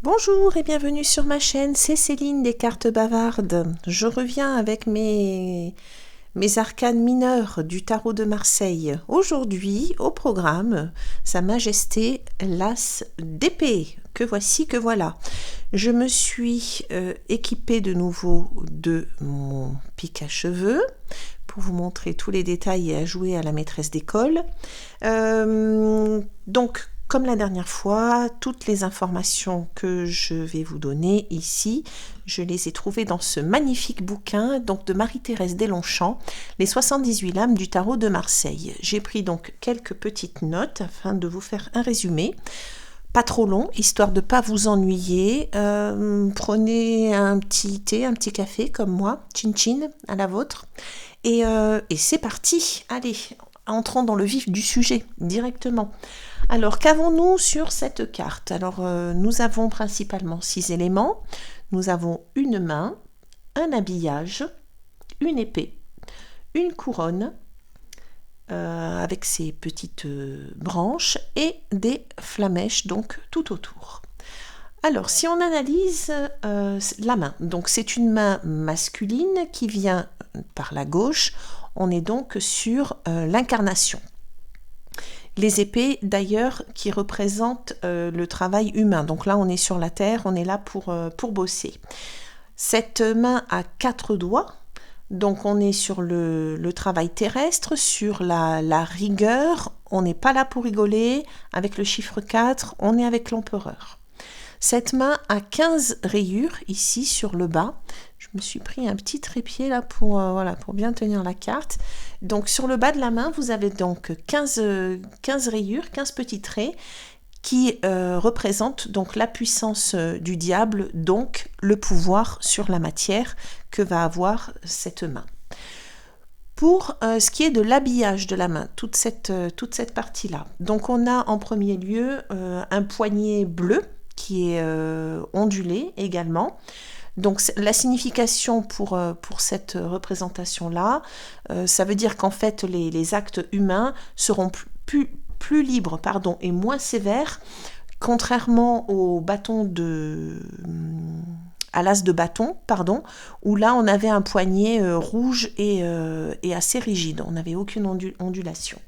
Bonjour et bienvenue sur ma chaîne, c'est Céline des cartes bavardes. Je reviens avec mes arcanes mineures du tarot de Marseille. Aujourd'hui, au programme, Sa Majesté l'As d'épée. Que voici, que voilà. Je me suis équipée de nouveau de mon pic à cheveux pour vous montrer tous les détails et à jouer à la maîtresse d'école. Donc, comme la dernière fois, toutes les informations que je vais vous donner ici, je les ai trouvées dans ce magnifique bouquin donc de Marie-Thérèse Deslongchamps, Les 78 lames du tarot de Marseille. J'ai pris donc quelques petites notes afin de vous faire un résumé. Pas trop long, histoire de ne pas vous ennuyer. Prenez un petit thé, un petit café comme moi, chin-chin à la vôtre. Et c'est parti. Allez, entrons dans le vif du sujet directement. Alors, qu'avons-nous sur cette carte? Alors, nous avons principalement 6 éléments. Nous avons une main, un habillage, une épée, une couronne avec ses petites branches et des flamèches donc tout autour. Alors, si on analyse la main, donc c'est une main masculine qui vient par la gauche. On est donc sur l'incarnation. Les épées, d'ailleurs, qui représentent le travail humain. Donc là, on est sur la terre, on est là pour bosser. Cette main a 4 doigts. Donc on est sur le travail terrestre, sur la rigueur. On n'est pas là pour rigoler. Avec le chiffre 4, on est avec l'empereur. Cette main a 15 rayures ici sur le bas. Je me suis pris un petit trépied là pour bien tenir la carte. Donc sur le bas de la main, vous avez donc 15 rayures, 15 petits traits qui représentent donc la puissance du diable, donc le pouvoir sur la matière que va avoir cette main. Pour ce qui est de l'habillage de la main, toute cette partie-là, donc on a en premier lieu un poignet bleu qui est ondulé également. Donc la signification pour cette représentation-là, ça veut dire qu'en fait les actes humains seront plus libres et moins sévères, contrairement au bâton à l'as de bâton, où là on avait un poignet rouge et assez rigide, on n'avait aucune ondulation.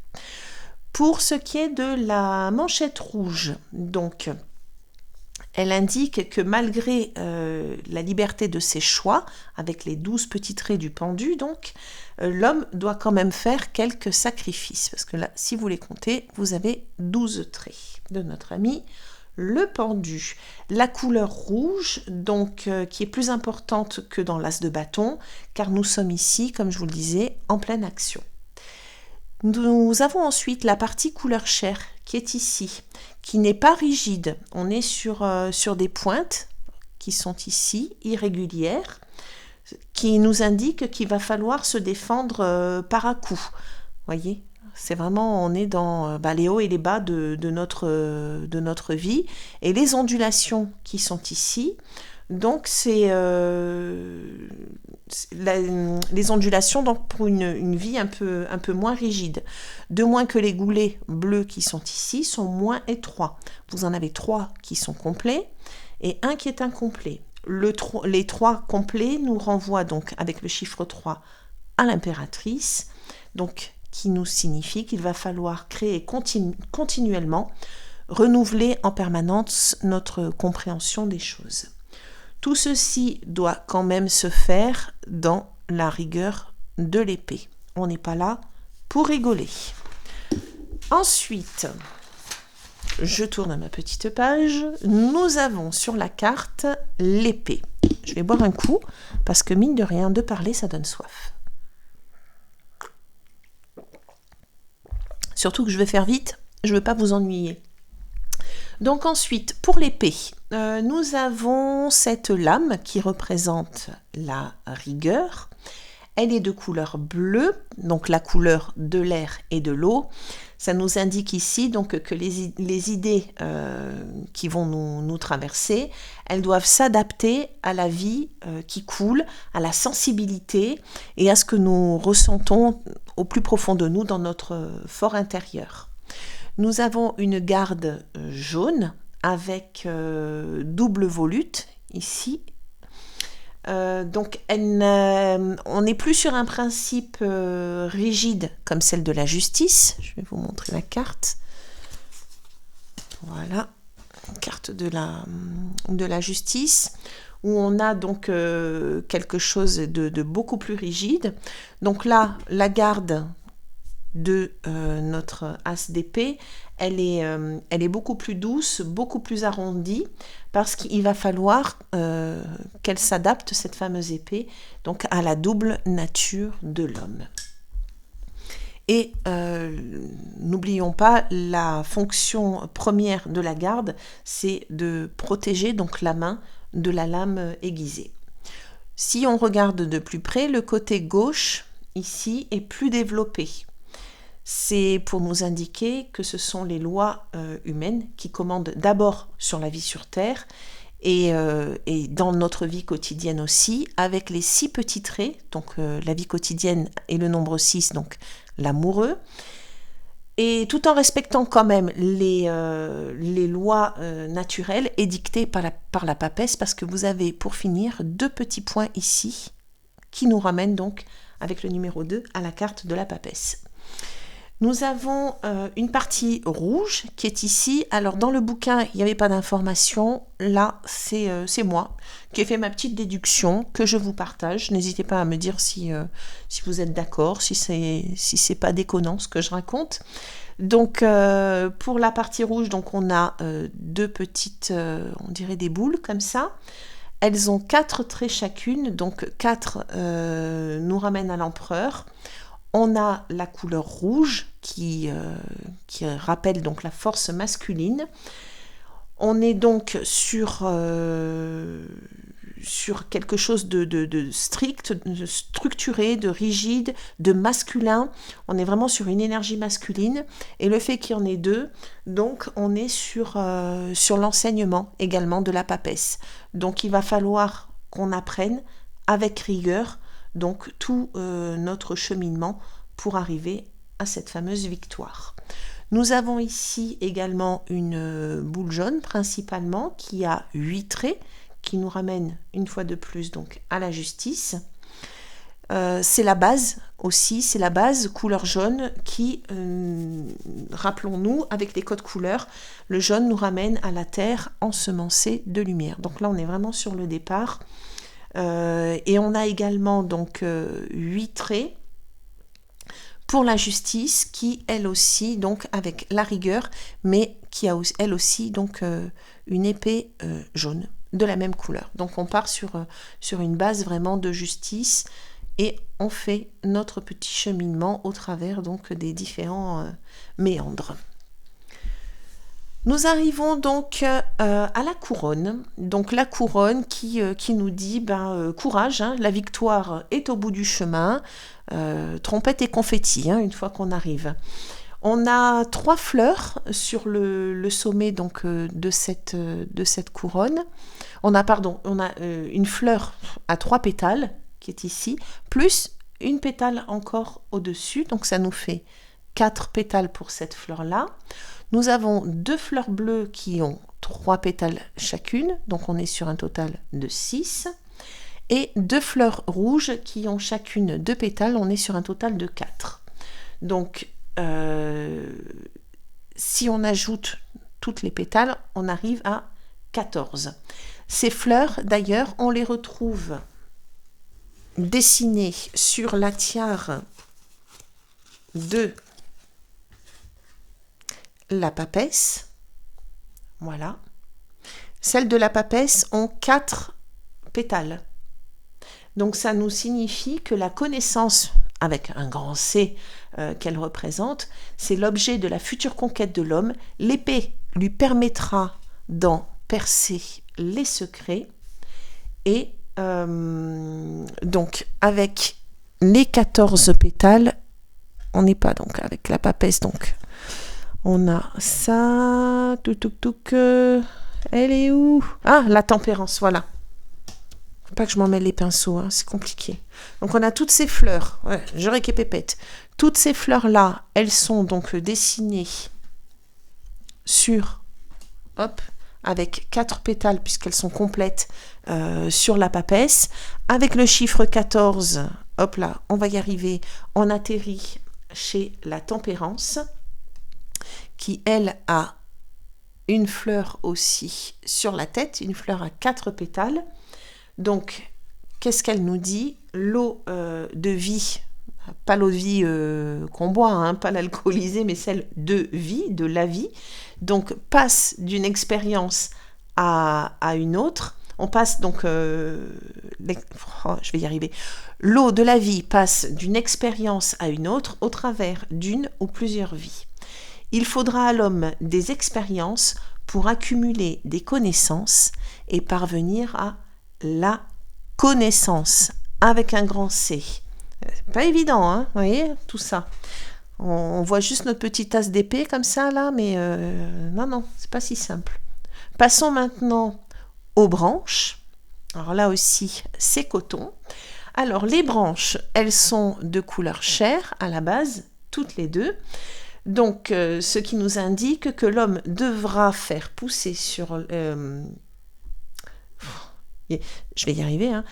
Pour ce qui est de la manchette rouge, donc elle indique que malgré la liberté de ses choix, avec les 12 petits traits du pendu, donc, l'homme doit quand même faire quelques sacrifices. Parce que là, si vous les comptez, vous avez 12 traits de notre ami le pendu. La couleur rouge, donc, qui est plus importante que dans l'as de bâton, car nous sommes ici, comme je vous le disais, en pleine action. Nous avons ensuite la partie couleur chair qui est ici, qui n'est pas rigide. On est sur des pointes qui sont ici, irrégulières, qui nous indiquent qu'il va falloir se défendre par à coup. Voyez, c'est vraiment, on est dans les hauts et les bas de notre vie. Et les ondulations qui sont ici, donc c'est les ondulations donc pour une vie un peu moins rigide. De moins que les goulets bleus qui sont ici sont moins étroits. Vous en avez 3 qui sont complets et 1 qui est incomplet. Les 3 complets nous renvoient donc avec le chiffre 3 à l'impératrice, donc qui nous signifie qu'il va falloir créer continuellement, renouveler en permanence notre compréhension des choses. Tout ceci doit quand même se faire dans la rigueur de l'épée. On n'est pas là pour rigoler. Ensuite, je tourne ma petite page. Nous avons sur la carte l'épée. Je vais boire un coup parce que mine de rien, de parler, ça donne soif. Surtout que je vais faire vite, je ne veux pas vous ennuyer. Donc ensuite, pour l'épée, nous avons cette lame qui représente la rigueur. Elle est de couleur bleue, donc la couleur de l'air et de l'eau. Ça nous indique ici donc que les idées qui vont nous traverser, elles doivent s'adapter à la vie qui coule, à la sensibilité et à ce que nous ressentons au plus profond de nous dans notre fort intérieur. Nous avons une garde jaune avec double volute ici. Donc on n'est plus sur un principe rigide comme celle de la justice. Je vais vous montrer la carte. Voilà, carte de la justice, où on a donc quelque chose de beaucoup plus rigide. Donc là, la garde de notre as d'épée, elle est beaucoup plus douce, beaucoup plus arrondie, parce qu'il va falloir qu'elle s'adapte, cette fameuse épée, donc à la double nature de l'homme. Et n'oublions pas, la fonction première de la garde, c'est de protéger donc la main de la lame aiguisée. Si on regarde de plus près, le côté gauche, ici, est plus développé. C'est pour nous indiquer que ce sont les lois humaines qui commandent d'abord sur la vie sur Terre et dans notre vie quotidienne aussi, avec les 6 petits traits, donc la vie quotidienne et le nombre 6, donc l'amoureux, et tout en respectant quand même les lois naturelles édictées par la papesse, parce que vous avez pour finir 2 petits points ici qui nous ramènent donc avec le numéro 2 à la carte de la papesse. Nous avons une partie rouge qui est ici. Alors dans le bouquin, il n'y avait pas d'information. Là, c'est moi qui ai fait ma petite déduction que je vous partage. N'hésitez pas à me dire si vous êtes d'accord, si c'est pas déconnant ce que je raconte. Donc pour la partie rouge, donc on a 2 petites, on dirait des boules comme ça. Elles ont 4 traits chacune, donc 4 nous ramènent à l'empereur. On a la couleur rouge qui rappelle donc la force masculine. On est donc sur quelque chose de strict, de structuré, de rigide, de masculin. On est vraiment sur une énergie masculine. Et le fait qu'il y en ait 2, donc on est sur l'enseignement également de la papesse. Donc il va falloir qu'on apprenne avec rigueur donc tout notre cheminement pour arriver à cette fameuse victoire. Nous avons ici également une boule jaune principalement qui a 8 traits, qui nous ramène une fois de plus donc à la justice. C'est la base aussi, c'est la base couleur jaune qui, rappelons-nous, avec les codes couleurs, le jaune nous ramène à la terre ensemencée de lumière. Donc là on est vraiment sur le départ. Et on a également donc 8 traits pour la justice qui elle aussi donc avec la rigueur, mais qui a elle aussi donc une épée jaune de la même couleur. Donc on part sur une base vraiment de justice et on fait notre petit cheminement au travers donc des différents méandres. Nous arrivons donc à la couronne. Donc la couronne qui nous dit courage, hein, la victoire est au bout du chemin, trompette et confetti une fois qu'on arrive. On a 3 fleurs sur le sommet donc de cette couronne. On a une fleur à 3 pétales qui est ici, plus une pétale encore au-dessus. Donc ça nous fait 4 pétales pour cette fleur-là. Nous avons 2 fleurs bleues qui ont 3 pétales chacune, donc on est sur un total de 6. Et 2 fleurs rouges qui ont chacune 2 pétales, on est sur un total de 4. Donc, si on ajoute toutes les pétales, on arrive à 14. Ces fleurs, d'ailleurs, on les retrouve dessinées sur la tiare de la papesse, voilà. Celles de la papesse ont 4 pétales. Donc ça nous signifie que la connaissance, avec un grand C qu'elle représente, c'est l'objet de la future conquête de l'homme. L'épée lui permettra d'en percer les secrets. Et donc avec les 14 pétales, on n'est pas donc avec la papesse, donc on a ça, elle est où? Ah, la tempérance, voilà. Faut pas que je m'en mêle les pinceaux, c'est compliqué. Donc on a toutes ces fleurs, je récapépète. Toutes ces fleurs-là, elles sont donc dessinées sur, avec 4 pétales puisqu'elles sont complètes sur la papesse. Avec le chiffre 14, hop là, on va y arriver, on atterrit chez la Tempérance, qui elle a une fleur aussi sur la tête, une fleur à 4 pétales. Donc, qu'est-ce qu'elle nous dit? L'eau de vie, pas l'eau de vie qu'on boit, hein, pas l'alcoolisée, mais celle de vie, de la vie. Donc, passe d'une expérience à une autre. On passe donc, je vais y arriver. L'eau de la vie passe d'une expérience à une autre au travers d'une ou plusieurs vies. Il faudra à l'homme des expériences pour accumuler des connaissances et parvenir à la connaissance avec un grand C. Pas évident, hein, vous voyez, tout ça. On voit juste notre petite tasse d'épée comme ça, là, mais non, c'est pas si simple. Passons maintenant aux branches. Alors là aussi, c'est coton. Alors, les branches, elles sont de couleur chair à la base, toutes les deux. Donc, ce qui nous indique que l'homme devra faire pousser sur... je vais y arriver. Hein.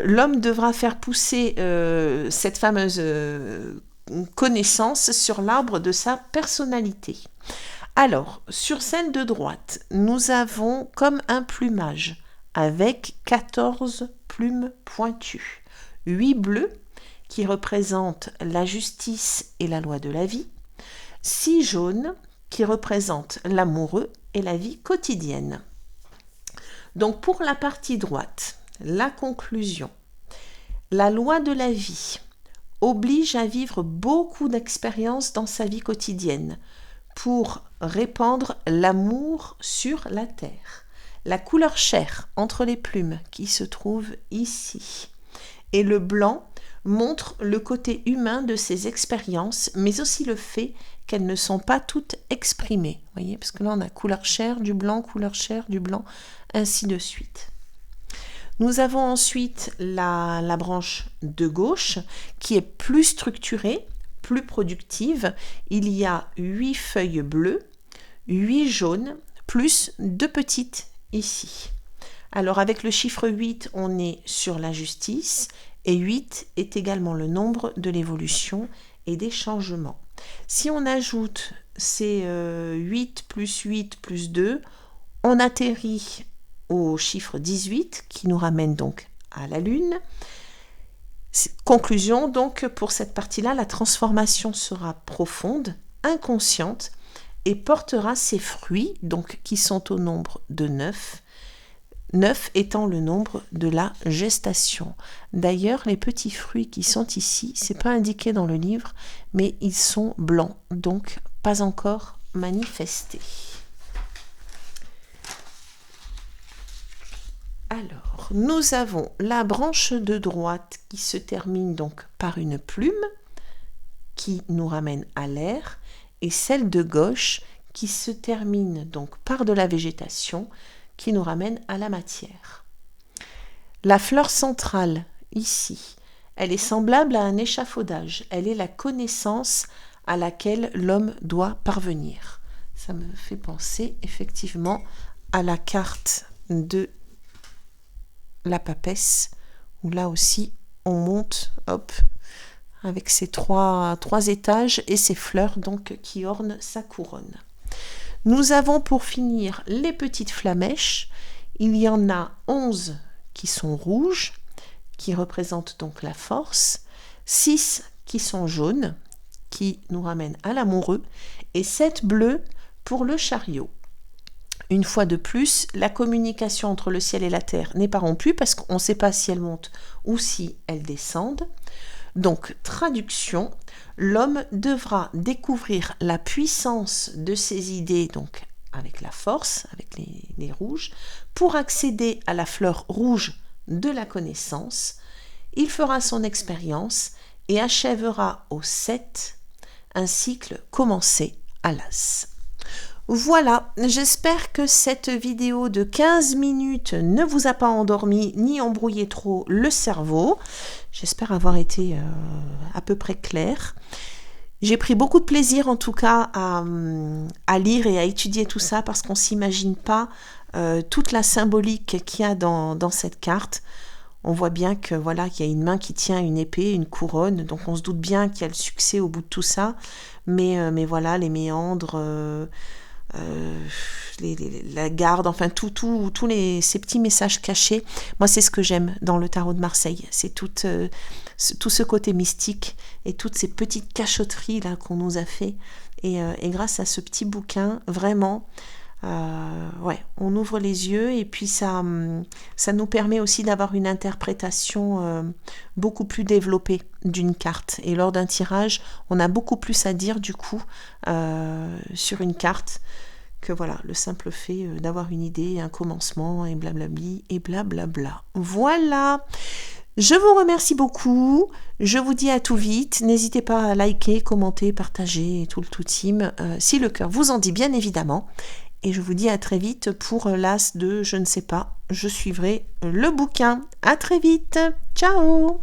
L'homme devra faire pousser cette fameuse connaissance sur l'arbre de sa personnalité. Alors, sur celle de droite, nous avons comme un plumage avec 14 plumes pointues. 8 bleus qui représentent la justice et la loi de la vie. 6 jaunes qui représentent l'amoureux et la vie quotidienne. Donc pour la partie droite, la conclusion. La loi de la vie oblige à vivre beaucoup d'expériences dans sa vie quotidienne pour répandre l'amour sur la terre. La couleur chair entre les plumes qui se trouve ici et le blanc montre le côté humain de ces expériences, mais aussi le fait qu'elles ne sont pas toutes exprimées. Vous voyez, parce que là, on a couleur chair, du blanc, couleur chair, du blanc, ainsi de suite. Nous avons ensuite la branche de gauche qui est plus structurée, plus productive. Il y a 8 feuilles bleues, 8 jaunes, plus 2 petites ici. Alors avec le chiffre 8, on est sur la justice et 8 est également le nombre de l'évolution et des changements. Si on ajoute ces 8 plus 2, on atterrit au chiffre 18 qui nous ramène donc à la Lune. Conclusion, donc pour cette partie-là, la transformation sera profonde, inconsciente et portera ses fruits, donc qui sont au nombre de 9. 9 étant le nombre de la gestation. D'ailleurs, les petits fruits qui sont ici, c'est pas indiqué dans le livre, mais ils sont blancs, donc pas encore manifestés. Alors, nous avons la branche de droite qui se termine donc par une plume qui nous ramène à l'air et celle de gauche qui se termine donc par de la végétation qui nous ramène à la matière. La fleur centrale, ici, elle est semblable à un échafaudage. Elle est la connaissance à laquelle l'homme doit parvenir. Ça me fait penser effectivement à la carte de la papesse, où là aussi, on monte, hop, avec ces trois étages et ces fleurs donc qui ornent sa couronne. Nous avons pour finir les petites flamèches. Il y en a 11 qui sont rouges, qui représentent donc la force, 6 qui sont jaunes, qui nous ramènent à l'amoureux, et 7 bleus pour le chariot. Une fois de plus, la communication entre le ciel et la terre n'est pas rompue parce qu'on ne sait pas si elles montent ou si elles descendent. Donc, traduction, l'homme devra découvrir la puissance de ses idées, donc avec la force, avec les rouges, pour accéder à la fleur rouge de la connaissance. Il fera son expérience et achèvera au 7 un cycle commencé à l'as. Voilà, j'espère que cette vidéo de 15 minutes ne vous a pas endormi ni embrouillé trop le cerveau. J'espère avoir été à peu près claire. J'ai pris beaucoup de plaisir en tout cas à lire et à étudier tout ça parce qu'on ne s'imagine pas toute la symbolique qu'il y a dans cette carte. On voit bien que voilà, qu'il y a une main qui tient une épée, une couronne, donc on se doute bien qu'il y a le succès au bout de tout ça, mais voilà, les méandres, la garde, enfin tous ces petits messages cachés. Moi, c'est ce que j'aime dans le tarot de Marseille, c'est tout ce côté mystique et toutes ces petites cachotteries là qu'on nous a fait. Et grâce à ce petit bouquin, vraiment, on ouvre les yeux et puis ça nous permet aussi d'avoir une interprétation beaucoup plus développée d'une carte. Et lors d'un tirage, on a beaucoup plus à dire du coup sur une carte que voilà, le simple fait d'avoir une idée, un commencement et blablabli et blablabla. Voilà. Je vous remercie beaucoup, je vous dis à tout vite, n'hésitez pas à liker, commenter, partager et tout le tout team, si le cœur vous en dit bien évidemment. Et je vous dis à très vite pour l'as de je ne sais pas, je suivrai le bouquin. À très vite, ciao!